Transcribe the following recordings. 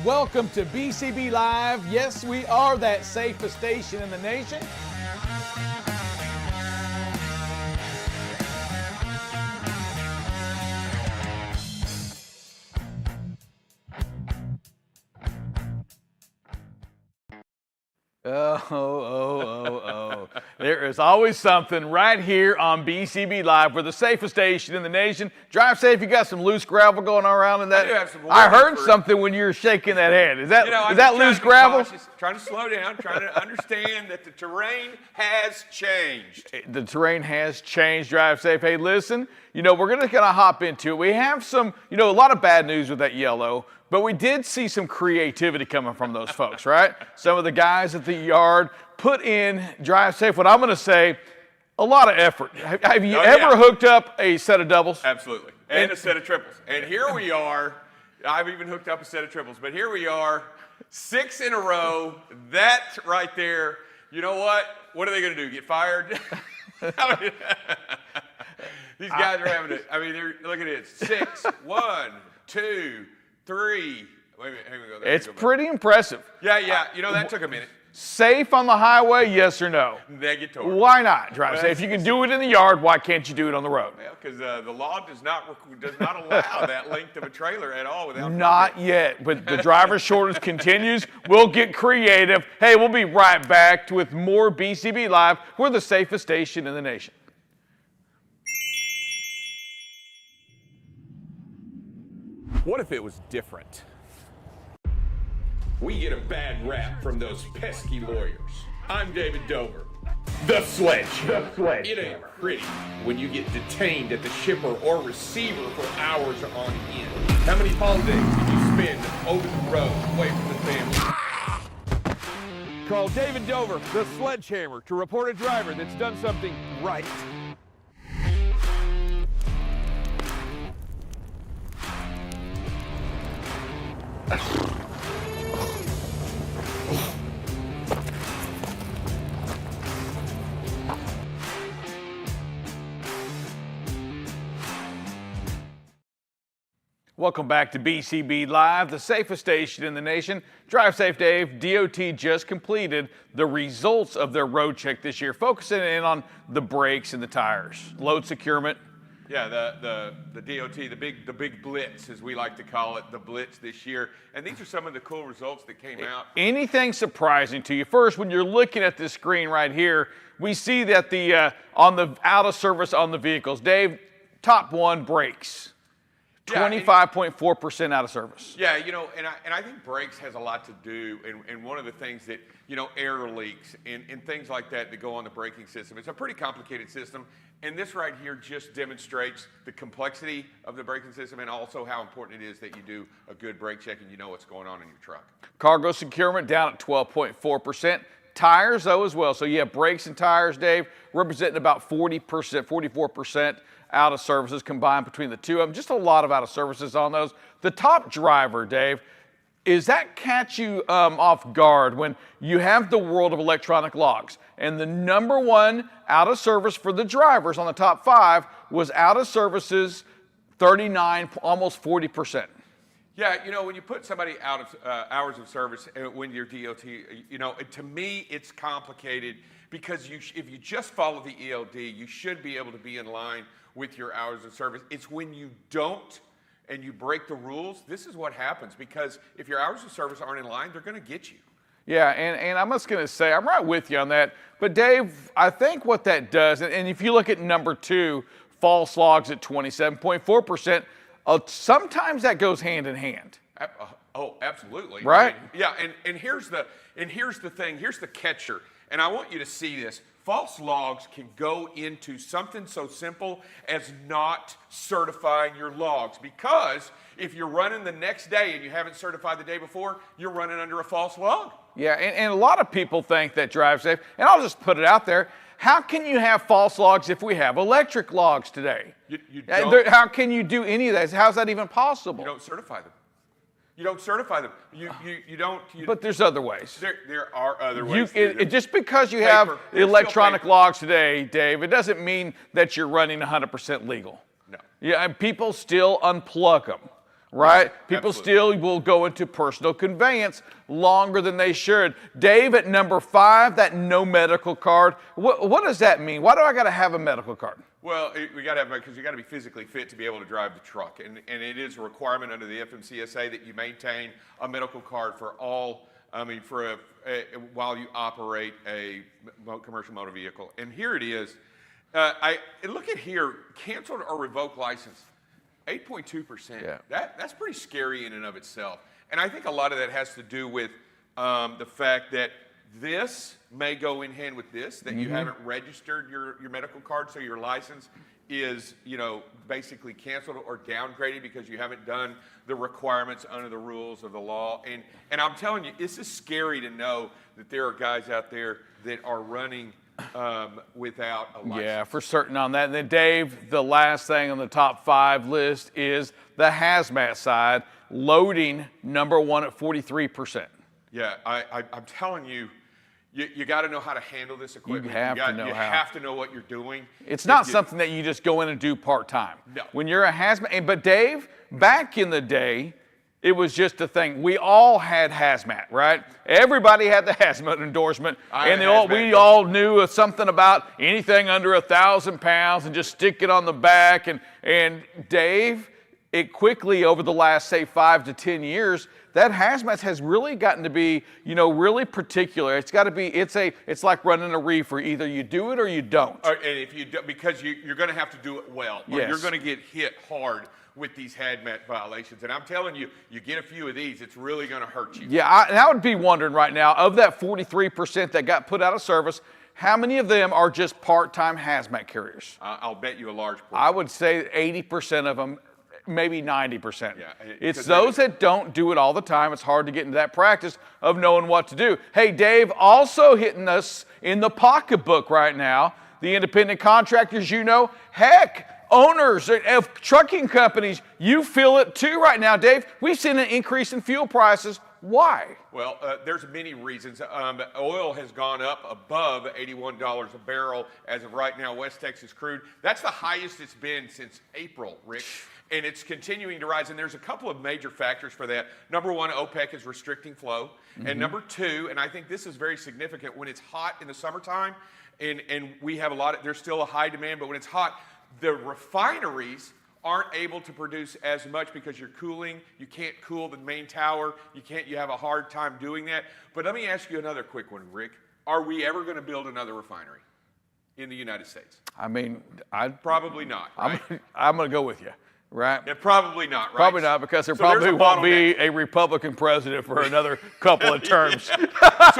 Welcome to BCB Live. Yes, we are that safest station in the nation. Oh. There is always something right here on BCB Live. We're the safest station in the nation. Drive safe. You got some loose gravel going around in that. I heard something when you were shaking that head. Is that loose gravel? Trying to slow down, trying to understand that the terrain has changed. The terrain has changed. Drive safe. Hey, listen, we're going to kind of hop into it. We have some, a lot of bad news with that yellow. But we did see some creativity coming from those folks, right? Some of the guys at the yard put in, drive safe, what I'm going to say, a lot of effort. Have you ever hooked up a set of doubles? Absolutely. And a set of triples. And here we are. I've even hooked up a set of triples. But here we are, 6 in a row. That right there, you know what? What are they going to do, get fired? These guys are having it. Look at it. 6, 1, 2, 3. Wait a minute. Here we go. It's pretty impressive. Yeah. That took a minute. Safe on the highway, yes or no? Negatory. Why not drive safe? If you can do it in the yard, why can't you do it on the road? Well, because the law does not allow that length of a trailer at all without. Not yet, but the driver shortage continues. We'll get creative. Hey, we'll be right back with more BCB Live. We're the safest station in the nation. What if it was different? We get a bad rap from those pesky lawyers. I'm David Dover. The Sledge. It ain't pretty when you get detained at the shipper or receiver for hours on end. How many holidays did you spend over the road away from the family? Call David Dover, the Sledgehammer, to report a driver that's done something right. Welcome back to BCB Live, the safest station in the nation. Drive safe, Dave. DOT just completed the results of their road check this year, focusing in on the brakes and the tires, load securement. Yeah, the DOT, the big blitz, as we like to call it, the blitz this year. And these are some of the cool results that came out. Anything surprising to you? First, when you're looking at this screen right here, we see that the on the out of service on the vehicles, Dave, top one, brakes. 25.4% out of service. Yeah, and I think brakes has a lot to do, and one of the things that, air leaks and things like that go on the braking system. It's a pretty complicated system, and this right here just demonstrates the complexity of the braking system and also how important it is that you do a good brake check and you know what's going on in your truck. Cargo securement down at 12.4%. Tires, though, as well. So you have brakes and tires, Dave, representing about 40%, 44% out of services combined between the two of them. Just a lot of out of services on those. The top driver, Dave, is that catch you off guard when you have the world of electronic logs? And the number one out of service for the drivers on the top 5 was out of services 39, almost 40%. Yeah, when you put somebody out of hours of service when you're DOT, to me it's complicated because if you just follow the ELD, you should be able to be in line with your hours of service. It's when you don't and you break the rules, this is what happens, because if your hours of service aren't in line, they're going to get you. Yeah, and I'm just going to say, I'm right with you on that. But Dave, I think what that does, and if you look at number 2, false logs at 27.4%, sometimes that goes hand in hand. Oh, absolutely. Right? Yeah, and here's the thing, here's the catcher, and I want you to see this. False logs can go into something so simple as not certifying your logs, because if you're running the next day and you haven't certified the day before, you're running under a false log. Yeah, and a lot of people think that drive safe, and I'll just put it out there, how can you have false logs if we have electric logs today? You don't. How can you do any of that? How's that even possible? You don't certify them. You don't certify them. You don't. But there's other ways. There are other ways. Just because you have electronic logs today, Dave, it doesn't mean that you're running 100% legal. No. Yeah, and people still unplug them. right? People Absolutely. still will go into personal conveyance longer than they should. Dave, at number 5, that no medical card. What does that mean? Why do I got to have a medical card? Well, we got to have, because you got to be physically fit to be able to drive the truck, and it is a requirement under the FMCSA that you maintain a medical card for all. I mean, while you operate a commercial motor vehicle. And here it is. Look at here, canceled or revoked license, 8.2%. Yeah. That's pretty scary in and of itself. And I think a lot of that has to do with the fact that this may go in hand with this, that you haven't registered your medical card, so your license is, basically canceled or downgraded because you haven't done the requirements under the rules of the law. And I'm telling you, this is scary to know that there are guys out there that are running without a license. Yeah, for certain on that. And then, Dave, the last thing on the top 5 list is the hazmat side, loading number 1 at 43%. Yeah, I'm telling you, you got to know how to handle this equipment. You have to know you how. have to know what you're doing. It's not something that you just go in and do part-time. No. When you're a hazmat, but Dave, back in the day, it was just a thing. We all had hazmat, right? Everybody had the hazmat endorsement, we all knew something about anything under 1,000 pounds and just stick it on the back. And Dave, it quickly over the last, say, 5 to 10 years, that hazmat has really gotten to be, really particular. It's got to be. It's like running a reefer. Either you do it or you don't. And if you do, because you're going to have to do it well, or Yes. you're going to get hit hard with these hazmat violations. And I'm telling you, you get a few of these, it's really going to hurt you. Yeah, and I would be wondering right now, of that 43% that got put out of service, how many of them are just part-time hazmat carriers? I'll bet you a large portion. I would say 80% of them, maybe 90%. Yeah, it's those that don't do it all the time. It's hard to get into that practice of knowing what to do. Hey, Dave, also hitting us in the pocketbook right now, the independent contractors, heck, owners of trucking companies, you feel it too right now, Dave. We've seen an increase in fuel prices. Why? Well, there's many reasons. Oil has gone up above $81 a barrel as of right now, West Texas crude. That's the highest it's been since April, Rick. And it's continuing to rise. And there's a couple of major factors for that. Number one, OPEC is restricting flow. And number two, and I think this is very significant, when it's hot in the summertime, and we have there's still a high demand, but when it's hot, the refineries aren't able to produce as much because you're cooling. You can't cool the main tower. You have a hard time doing that. But let me ask you another quick one, Rick. Are we ever going to build another refinery in the United States? I mean, Probably not, right? I'm going to go with you. Right? Yeah, probably not, right? Probably not, because there So there's probably a won't be bottleneck. a Republican president for another couple of terms. So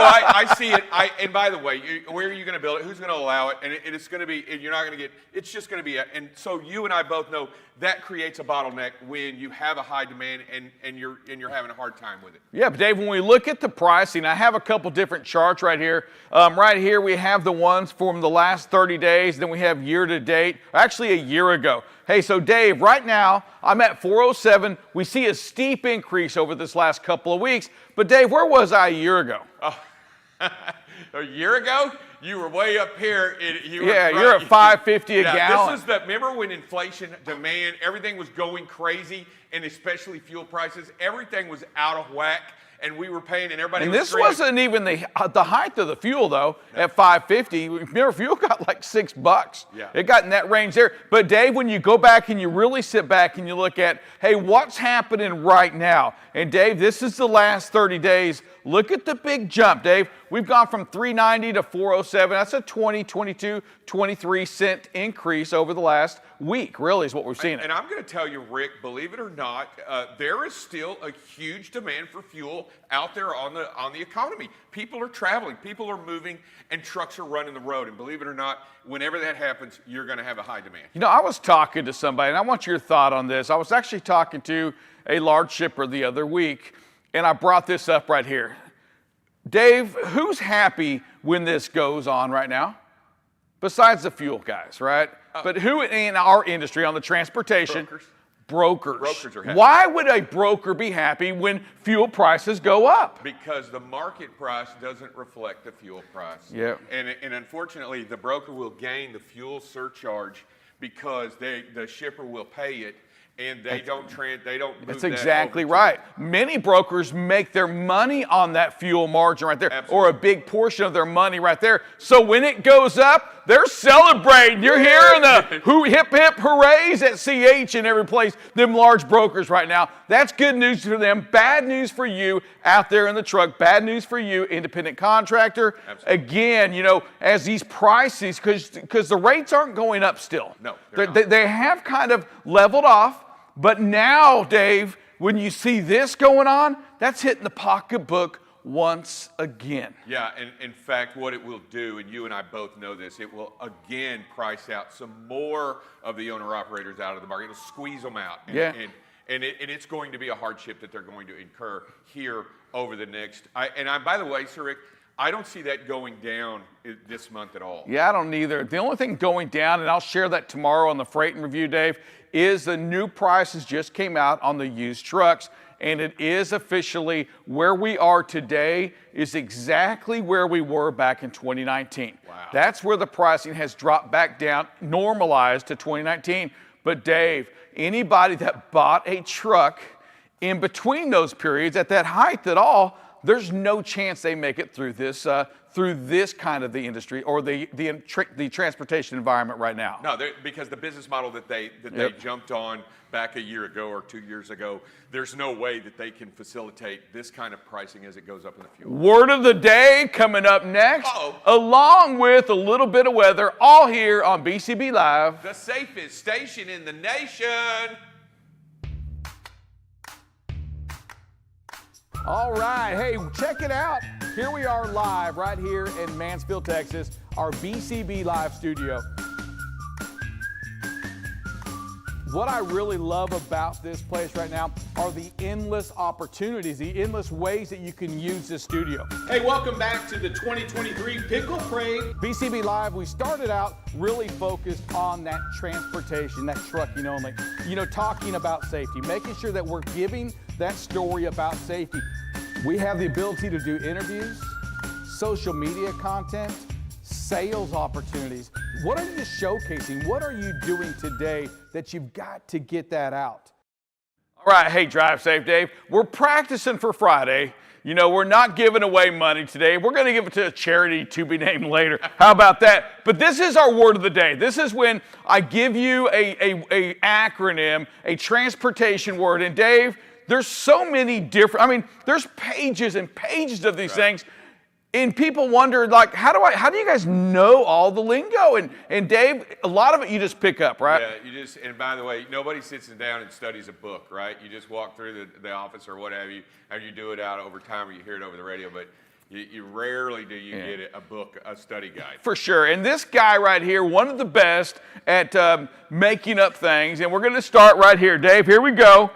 I see it. And by the way, where are you going to build it? Who's going to allow it? And it's going to be, you're not going to get, it's just going to be, and so you and I both know that creates a bottleneck when you have a high demand and you're having a hard time with it. Yeah, but Dave, when we look at the pricing, I have a couple different charts right here. Right here we have the ones from the last 30 days, then we have year to date, actually a year ago. Hey, so Dave, right now I'm at 407. We see a steep increase over this last couple of weeks. But Dave, where was I a year ago? Oh, a year ago, you were way up here. You're at 550 a gallon. This is remember when inflation, demand, everything was going crazy, and especially fuel prices, everything was out of whack. And we were paying, and everybody and was this screaming. wasn't even the height of the fuel, though, at 550. Remember, fuel got like $6. Yeah. It got in that range there. But, Dave, when you go back and you really sit back and you look at, hey, what's happening right now? And, Dave, this is the last 30 days. Look at the big jump, Dave. We've gone from 390 to 407. That's a 20, 22, 23 cent increase over the last week, really, is what we're seeing. And I'm going to tell you, Rick, believe it or not, there is still a huge demand for fuel out there on the economy. People are traveling, people are moving, and trucks are running the road. And believe it or not, whenever that happens, you're going to have a high demand. I was talking to somebody, and I want your thought on this. I was actually talking to a large shipper the other week, and I brought this up right here. Dave, who's happy when this goes on right now? Besides the fuel guys, right? But who in our industry on the transportation? Brokers. Brokers Brokers are happy. Why would a broker be happy when fuel prices go up? Because the market price doesn't reflect the fuel price. Yeah. And unfortunately, the broker will gain the fuel surcharge because the shipper will pay it. and they don't move That's that exactly over to right. Many brokers make their money on that fuel margin right there, or a big portion of their money right there. So when it goes up, they're celebrating. You're hearing the hip hip hoorays at CH in every place, them large brokers right now. That's good news for them. Bad news for you out there in the truck. Bad news for you, independent contractor. Absolutely. Again, you know, as these prices, because the rates aren't going up still. No, they're not. They have kind of leveled off. But now, Dave, when you see this going on, that's hitting the pocketbook once again. Yeah, and in fact, what it will do, and you and I both know this, it will again price out some more of the owner-operators out of the market. It'll squeeze them out. And it's going to be a hardship that they're going to incur here over the next. By the way, Sir Rick, I don't see that going down this month at all. Yeah, I don't either. The only thing going down, and I'll share that tomorrow on the Freight and Review, Dave, is the new prices just came out on the used trucks. And it is officially where we are today is exactly where we were back in 2019. Wow. That's where the pricing has dropped back down, normalized to 2019. But Dave, anybody that bought a truck in between those periods at that height at all, there's no chance they make it through this kind of the industry or the transportation environment right now. No, because the business model that they jumped on back a year ago or 2 years ago, there's no way that they can facilitate this kind of pricing as it goes up in the fuel. Word of the day coming up next, along with a little bit of weather, all here on BCB Live. The safest station in the nation. All right, hey, check it out. Here we are live right here in Mansfield, Texas, our BCB Live studio. What I really love about this place right now are the endless opportunities, the endless ways that you can use this studio. Hey, welcome back to the 2023 Pickle Parade. BCB Live, we started out really focused on that transportation, that trucking only. You know, talking about safety, making sure that we're giving that story about safety. We have the ability to do interviews, social media content, sales opportunities. What are you showcasing? What are you doing today that you've got to get that out? All right, hey, Drive Safe Dave. We're practicing for Friday. You know, we're not giving away money today. We're going to give it to a charity to be named later. How about that? But this is our word of the day. This is when I give you a acronym, a transportation word. And Dave, there's so many different, I mean, there's pages and pages of these things. And people wonder, like, how do you guys know all the lingo? And Dave, a lot of it you just pick up, right? Yeah, and by the way, nobody sits down and studies a book, right? You just walk through the office or what have you, and you do it out over time or you hear it over the radio, but you rarely do you get a book, a study guide. For sure. And this guy right here, one of the best at making up things, and we're going to start right here. Dave, here we go.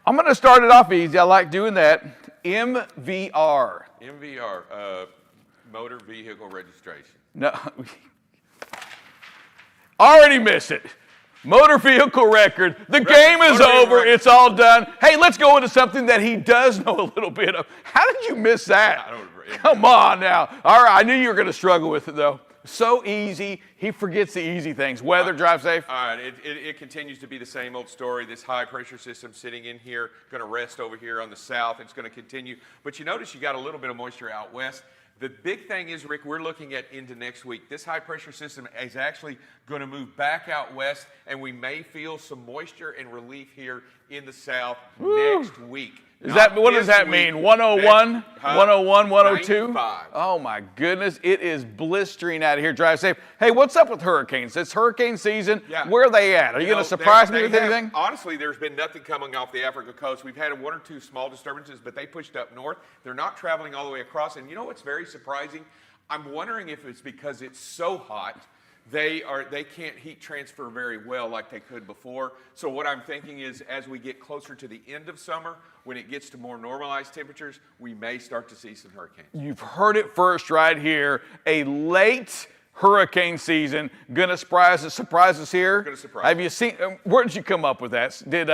I'm going to start it off easy. I like doing that. MVR. MVR, motor vehicle registration. No. Already missed it. Motor vehicle record. The game is over. It's all done. Hey, let's go into something that he does know a little bit of. How did you miss that? I don't. Come on now. All right, I knew you were going to struggle with it, though. So easy. He forgets the easy things. Weather, drive safe. All right, it continues to be the same old story. This high pressure system sitting in here, going to rest over here on the south. It's going to continue. But you notice you got a little bit of moisture out west. The big thing is, Rick, we're looking at into next week. This high pressure system is actually going to move back out west, and we may feel some moisture and relief here in the south next week. What does that mean? 101, 101, 102? 95. Oh my goodness, it is blistering out of here. Drive safe. Hey, what's up with hurricanes? It's hurricane season. Yeah. Where are they at? Are you going to surprise me with anything? Honestly, there's been nothing coming off the Africa coast. We've had one or two small disturbances, but they pushed up north. They're not traveling all the way across. And you know what's very surprising? I'm wondering if it's because it's so hot. They can't heat transfer very well like they could before. So what I'm thinking is as we get closer to the end of summer, when it gets to more normalized temperatures, we may start to see some hurricanes. You've heard it first right here. A late hurricane season. Gonna surprise us here? Gonna surprise Have you seen, where did you come up with that? Did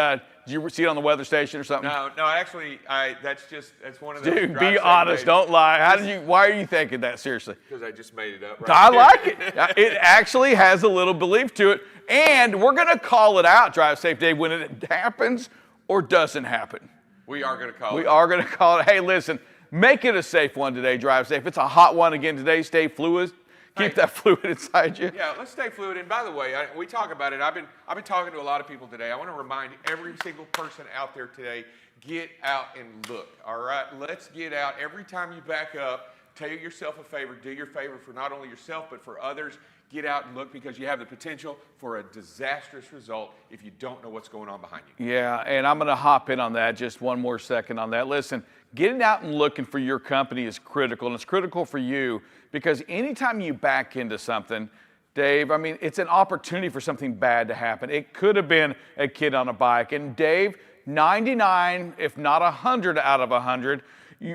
you see it on the weather station or something? No, actually, that's one of those. Dude, be honest, don't lie. Why are you thinking that, seriously? Because I just made it up. Right I like it. It actually has a little belief to it. And we're going to call it out, Drive Safe Dave, when it happens or doesn't happen. We are going to call it. We are going to call it. Hey, listen, make it a safe one today, Drive Safe. It's a hot one again today. Stay fluid. Keep that fluid inside you. Yeah, let's stay fluid. And by the way, we talk about it. I've been talking to a lot of people today. I want to remind every single person out there today, get out and look. All right, let's get out. Every time you back up, tell yourself a favor. Do your favor for not only yourself but for others. Get out and look, because you have the potential for a disastrous result if you don't know what's going on behind you. Yeah, and I'm going to hop in on that just one more second on that. Listen, getting out and looking for your company is critical, and it's critical for you because anytime you back into something, Dave, I mean, it's an opportunity for something bad to happen. It could have been a kid on a bike. And Dave, 99, if not 100 out of 100,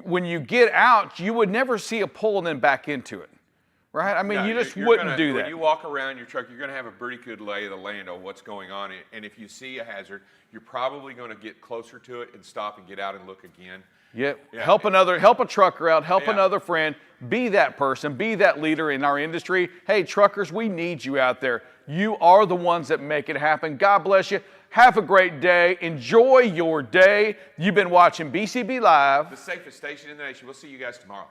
when you get out, you would never see a pull and then back into it. Right? I mean, No, you just you're wouldn't gonna, do that. When you walk around your truck, you're going to have a pretty good lay of the land on what's going on. And if you see a hazard, you're probably going to get closer to it and stop and get out and look again. Yep. Yeah. Help a trucker out, help Yeah. another friend, be that person, be that leader in our industry. Hey, truckers, we need you out there. You are the ones that make it happen. God bless you. Have a great day. Enjoy your day. You've been watching BCB Live. The safest station in the nation. We'll see you guys tomorrow.